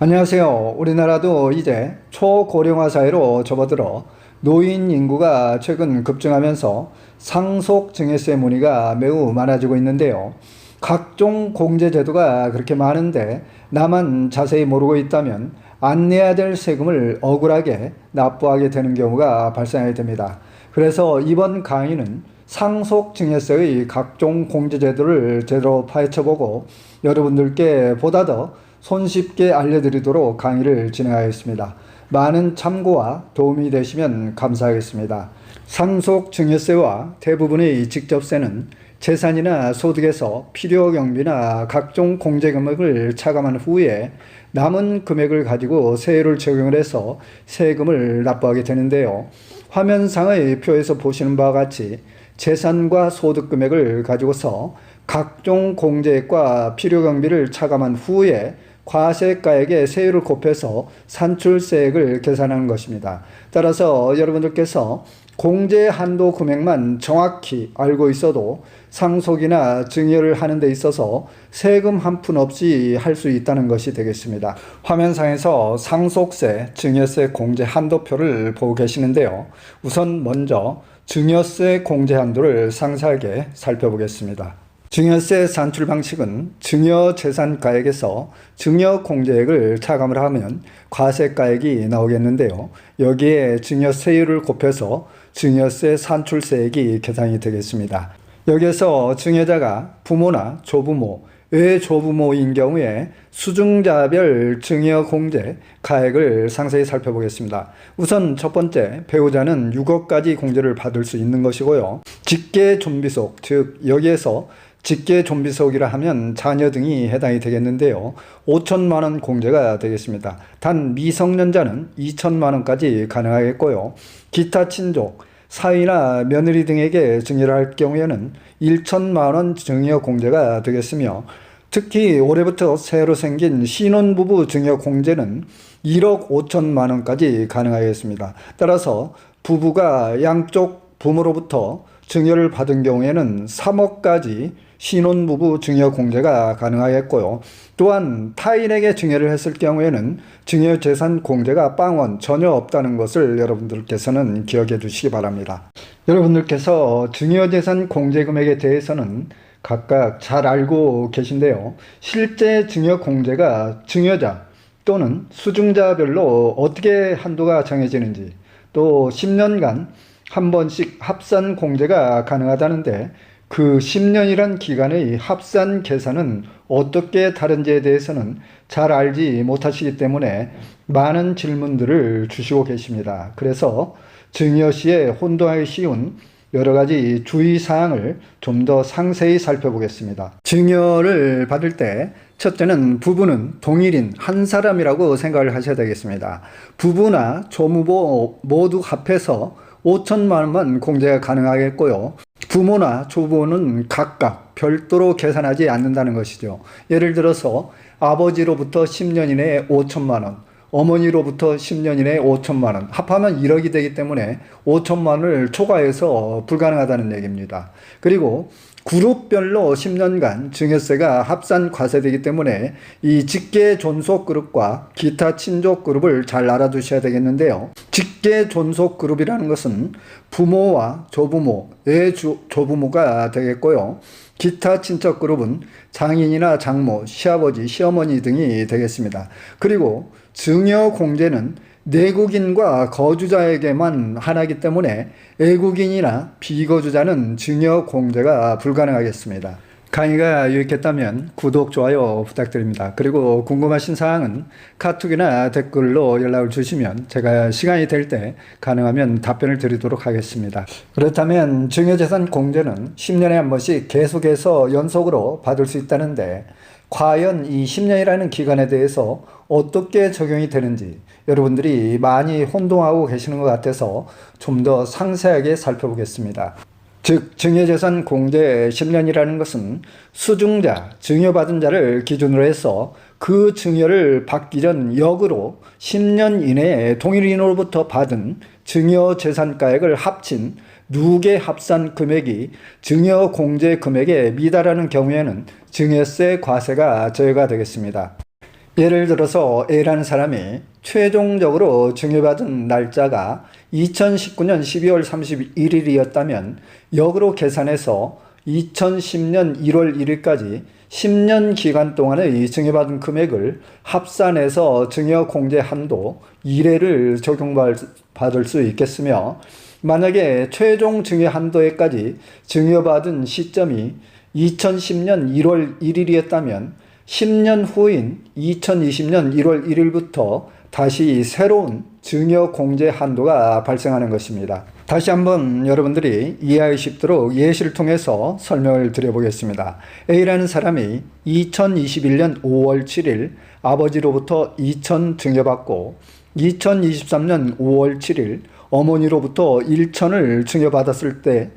안녕하세요. 우리나라도 이제 초고령화 사회로 접어들어 노인 인구가 최근 급증하면서 상속 증여세 문의가 매우 많아지고 있는데요. 각종 공제 제도가 그렇게 많은데 나만 자세히 모르고 있다면 안 내야 될 세금을 억울하게 납부하게 되는 경우가 발생하게 됩니다. 그래서 이번 강의는 상속 증여세의 각종 공제 제도를 제대로 파헤쳐보고 여러분들께 보다 더 손쉽게 알려드리도록 강의를 진행하겠습니다. 많은 참고와 도움이 되시면 감사하겠습니다. 상속 증여세와 대부분의 직접세는 재산이나 소득에서 필요경비나 각종 공제 금액을 차감한 후에 남은 금액을 가지고 세율을 적용을 해서 세금을 납부하게 되는데요. 화면상의 표에서 보시는 바와 같이 재산과 소득 금액을 가지고서 각종 공제액과 필요경비를 차감한 후에 과세가액의 세율을 곱해서 산출세액을 계산하는 것입니다. 따라서 여러분들께서 공제 한도 금액만 정확히 알고 있어도 상속이나 증여를 하는 데 있어서 세금 한 푼 없이 할 수 있다는 것이 되겠습니다. 화면상에서 상속세, 증여세 공제 한도표를 보고 계시는데요. 우선 먼저 증여세 공제 한도를 상세하게 살펴보겠습니다. 증여세 산출 방식은 증여재산가액에서 증여공제액을 차감을 하면 과세가액이 나오겠는데요. 여기에 증여세율을 곱해서 증여세 산출세액이 계산이 되겠습니다. 여기에서 증여자가 부모나 조부모, 외조부모인 경우에 수중자별 증여공제 가액을 상세히 살펴보겠습니다. 우선 첫 번째, 배우자는 6억까지 공제를 받을 수 있는 것이고요. 직계존비속, 즉 여기에서 직계존비속이라 하면 자녀 등이 해당이 되겠는데요. 5천만 원 공제가 되겠습니다. 단 미성년자는 2천만 원까지 가능하겠고요. 기타 친족, 사위나 며느리 등에게 증여를 할 경우에는 1천만 원 증여 공제가 되겠으며, 특히 올해부터 새로 생긴 신혼부부 증여 공제는 1억 5천만 원까지 가능하겠습니다. 따라서 부부가 양쪽 부모로부터 증여를 받은 경우에는 3억까지 신혼부부 증여 공제가 가능하겠고요. 또한 타인에게 증여를 했을 경우에는 증여재산 공제가 빵원 전혀 없다는 것을 여러분들께서는 기억해 두시기 바랍니다. 여러분들께서 증여재산 공제 금액에 대해서는 각각 잘 알고 계신데요. 실제 증여 공제가 증여자 또는 수중자별로 어떻게 한도가 정해지는지, 또 10년간 한 번씩 합산 공제가 가능하다는데 그 10년이란 기간의 합산 계산은 어떻게 다른지에 대해서는 잘 알지 못하시기 때문에 많은 질문들을 주시고 계십니다. 그래서 증여 시에 혼동하기 쉬운 여러 가지 주의사항을 좀 더 상세히 살펴보겠습니다. 증여를 받을 때 첫째는 부부는 동일인 한 사람이라고 생각을 하셔야 되겠습니다. 부부나 조부모 모두 합해서 5천만 원만 공제가 가능하겠고요. 부모나 조부모는 각각 별도로 계산하지 않는다는 것이죠. 예를 들어서 아버지로부터 10년 이내에 5천만 원, 어머니로부터 10년 이내에 5천만 원, 합하면 1억이 되기 때문에 5천만 원을 초과해서 불가능하다는 얘기입니다. 그리고 그룹별로 10년간 증여세가 합산 과세되기 때문에 이 직계 존속 그룹과 기타 친족 그룹을 잘 알아두셔야 되겠는데요. 직계 존속 그룹이라는 것은 부모와 조부모, 외조부모가 되겠고요. 기타 친척 그룹은 장인이나 장모, 시아버지, 시어머니 등이 되겠습니다. 그리고 증여 공제는 내국인과 거주자에게만 하나이기 때문에 외국인이나 비거주자는 증여 공제가 불가능하겠습니다. 강의가 유익했다면 구독, 좋아요 부탁드립니다. 그리고 궁금하신 사항은 카톡이나 댓글로 연락을 주시면 제가 시간이 될 때 가능하면 답변을 드리도록 하겠습니다. 그렇다면 증여재산 공제는 10년에 한 번씩 계속해서 연속으로 받을 수 있다는데 과연 이 10년이라는 기간에 대해서 어떻게 적용이 되는지 여러분들이 많이 혼동하고 계시는 것 같아서 좀 더 상세하게 살펴보겠습니다. 즉 증여재산 공제 10년이라는 것은 수중자, 증여받은 자를 기준으로 해서 그 증여를 받기 전 역으로 10년 이내에 동일인으로부터 받은 증여재산가액을 합친 누계 합산 금액이 증여 공제 금액에 미달하는 경우에는 증여세 과세가 제외가 되겠습니다. 예를 들어서 A라는 사람이 최종적으로 증여받은 날짜가 2019년 12월 31일이었다면 역으로 계산해서 2010년 1월 1일까지 10년 기간 동안의 증여받은 금액을 합산해서 증여공제 한도 1회를 적용받을 수 있겠으며, 만약에 최종 증여 한도에까지 증여받은 시점이 2010년 1월 1일이었다면 10년 후인 2020년 1월 1일부터 다시 새로운 증여 공제 한도가 발생하는 것입니다. 다시 한번 여러분들이 이해하기 쉽도록 예시를 통해서 설명을 드려보겠습니다. A라는 사람이 2021년 5월 7일 아버지로부터 2천 증여받고 2023년 5월 7일 어머니로부터 1천을 증여받았을 때,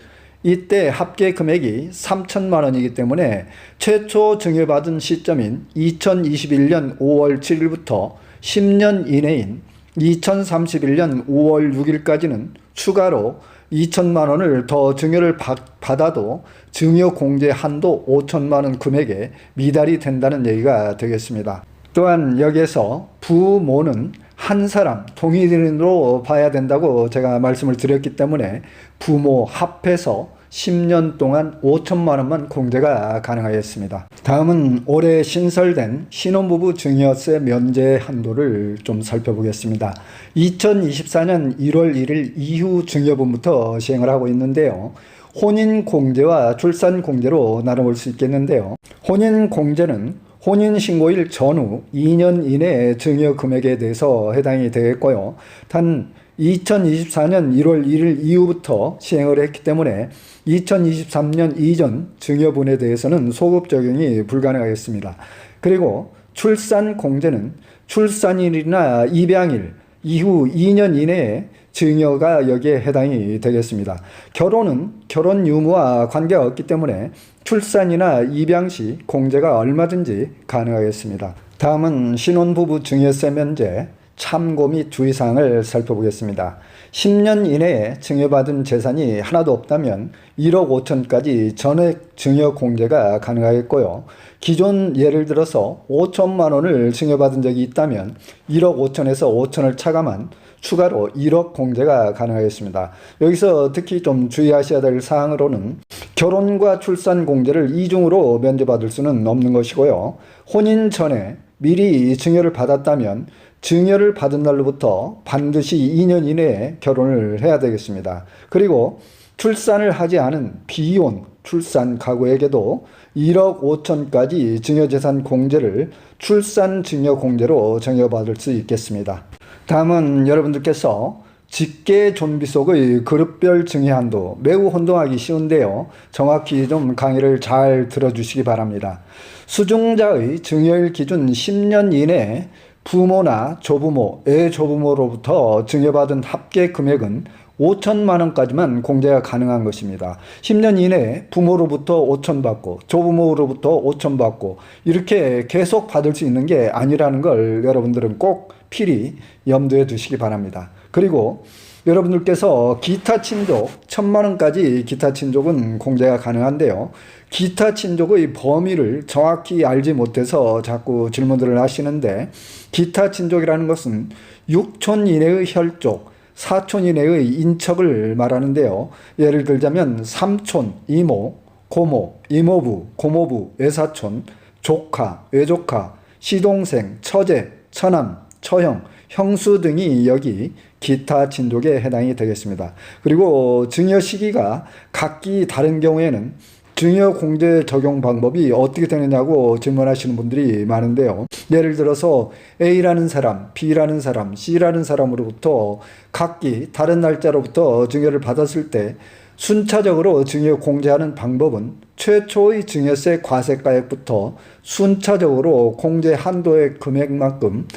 이때 합계 금액이 3천만 원이기 때문에 최초 증여받은 시점인 2021년 5월 7일부터 10년 이내인 2031년 5월 6일까지는 추가로 2천만 원을 더 증여를 받아도 증여 공제 한도 5천만 원 금액에 미달이 된다는 얘기가 되겠습니다. 또한 여기에서 부모는 한 사람 동일인으로 봐야 된다고 제가 말씀을 드렸기 때문에 부모 합해서 10년 동안 5천만 원만 공제가 가능하였습니다. 다음은 올해 신설된 신혼부부 증여세 면제 한도를 좀 살펴보겠습니다. 2024년 1월 1일 이후 증여분부터 시행을 하고 있는데요. 혼인공제와 출산공제로 나눠볼 수 있겠는데요. 혼인공제는 혼인신고일 전후 2년 이내 증여 금액에 대해서 해당이 되겠고요. 단 2024년 1월 1일 이후부터 시행을 했기 때문에 2023년 이전 증여분에 대해서는 소급 적용이 불가능하겠습니다. 그리고 출산공제는 출산일이나 입양일 이후 2년 이내에 증여가 여기에 해당이 되겠습니다. 결혼은 결혼 유무와 관계가 없기 때문에 출산이나 입양 시 공제가 얼마든지 가능하겠습니다. 다음은 신혼부부 증여세 면제 참고 및 주의사항을 살펴보겠습니다. 10년 이내에 증여받은 재산이 하나도 없다면 1억 5천까지 전액 증여 공제가 가능하겠고요. 기존 예를 들어서 5천만 원을 증여받은 적이 있다면 1억 5천에서 5천을 차감한 추가로 1억 공제가 가능하겠습니다. 여기서 특히 좀 주의하셔야 될 사항으로는 결혼과 출산 공제를 이중으로 면제받을 수는 없는 것이고요. 혼인 전에 미리 증여를 받았다면 증여를 받은 날로부터 반드시 2년 이내에 결혼을 해야 되겠습니다. 그리고 출산을 하지 않은 비혼 출산 가구에게도 1억 5천까지 증여재산 공제를 출산 증여 공제로 증여받을 수 있겠습니다. 다음은 여러분들께서 직계 존비 속의 그룹별 증여 한도, 매우 혼동하기 쉬운데요. 정확히 좀 강의를 잘 들어주시기 바랍니다. 수중자의 증여일 기준 10년 이내에 부모나 조부모, 애조부모로부터 증여받은 합계 금액은 5천만 원까지만 공제가 가능한 것입니다. 10년 이내에 부모로부터 5천 받고 조부모로부터 5천 받고 이렇게 계속 받을 수 있는 게 아니라는 걸 여러분들은 꼭 필히 염두에 두시기 바랍니다. 그리고 여러분들께서 기타 친족 1,000만 원까지 기타 친족은 공제가 가능한데요. 기타 친족의 범위를 정확히 알지 못해서 자꾸 질문들을 하시는데, 기타 친족이라는 것은 6촌 이내의 혈족, 4촌 이내의 인척을 말하는데요. 예를 들자면 삼촌, 이모, 고모, 이모부, 고모부, 외사촌, 조카, 외조카, 시동생, 처제, 처남, 처형, 형수 등이 여기 기타 친족에 해당이 되겠습니다. 그리고 증여 시기가 각기 다른 경우에는 증여 공제 적용 방법이 어떻게 되느냐고 질문하시는 분들이 많은데요. 예를 들어서 A라는 사람, B라는 사람, C라는 사람으로부터 각기 다른 날짜로부터 증여를 받았을 때 순차적으로 증여 공제하는 방법은 최초의 증여세 과세가액부터 순차적으로 공제 한도의 금액만큼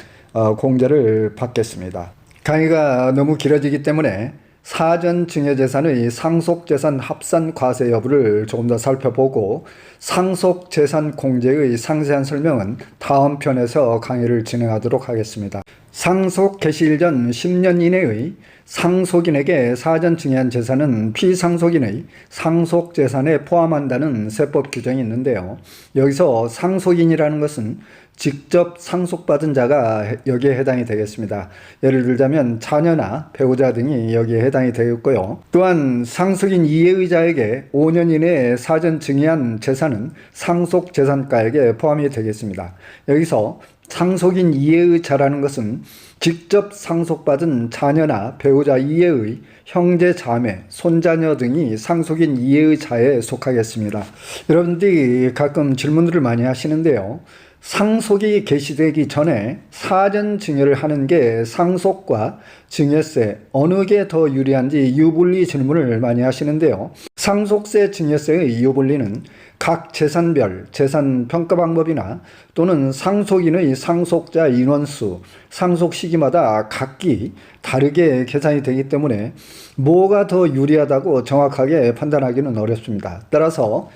공제를 받겠습니다. 강의가 너무 길어지기 때문에 사전 증여재산의 상속재산 합산 과세 여부를 조금 더 살펴보고 상속재산 공제의 상세한 설명은 다음 편에서 강의를 진행하도록 하겠습니다. 상속 개시일 전 10년 이내의 상속인에게 사전 증여한 재산은 피상속인의 상속 재산에 포함한다는 세법 규정이 있는데요. 여기서 상속인이라는 것은 직접 상속받은 자가 여기에 해당이 되겠습니다. 예를 들자면 자녀나 배우자 등이 여기에 해당이 되겠고요. 또한 상속인 이해의자에게 5년 이내에 사전 증여한 재산은 상속재산가액에 포함이 되겠습니다. 여기서 상속인 이해의자라는 것은 직접 상속받은 자녀나 배우자 이해의 형제, 자매, 손자녀 등이 상속인 이해의자에 속하겠습니다. 여러분들이 가끔 질문들을 많이 하시는데요. 상속이 개시되기 전에 사전 증여를 하는 게 상속과 증여세 어느 게 더 유리한지 유불리 질문을 많이 하시는데요. 상속세 증여세의 유불리는 각 재산별 재산 평가 방법이나 또는 상속인의 상속자 인원수, 상속 시기마다 각기 다르게 계산이 되기 때문에 뭐가 더 유리하다고 정확하게 판단하기는 어렵습니다. 따라서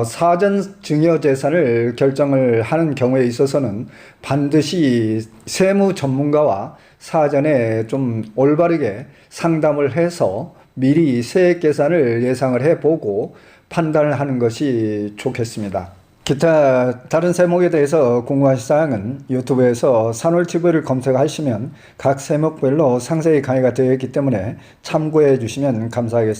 사전 증여 재산을 결정을 하는 경우에 있어서는 반드시 세무 전문가와 사전에 좀 올바르게 상담을 해서 미리 세액 계산을 예상을 해보고 판단을 하는 것이 좋겠습니다. 기타 다른 세목에 대해서 궁금하신 사항은 유튜브에서 산울TV를 검색하시면 각 세목별로 상세히 강의가 되어 있기 때문에 참고해 주시면 감사하겠습니다.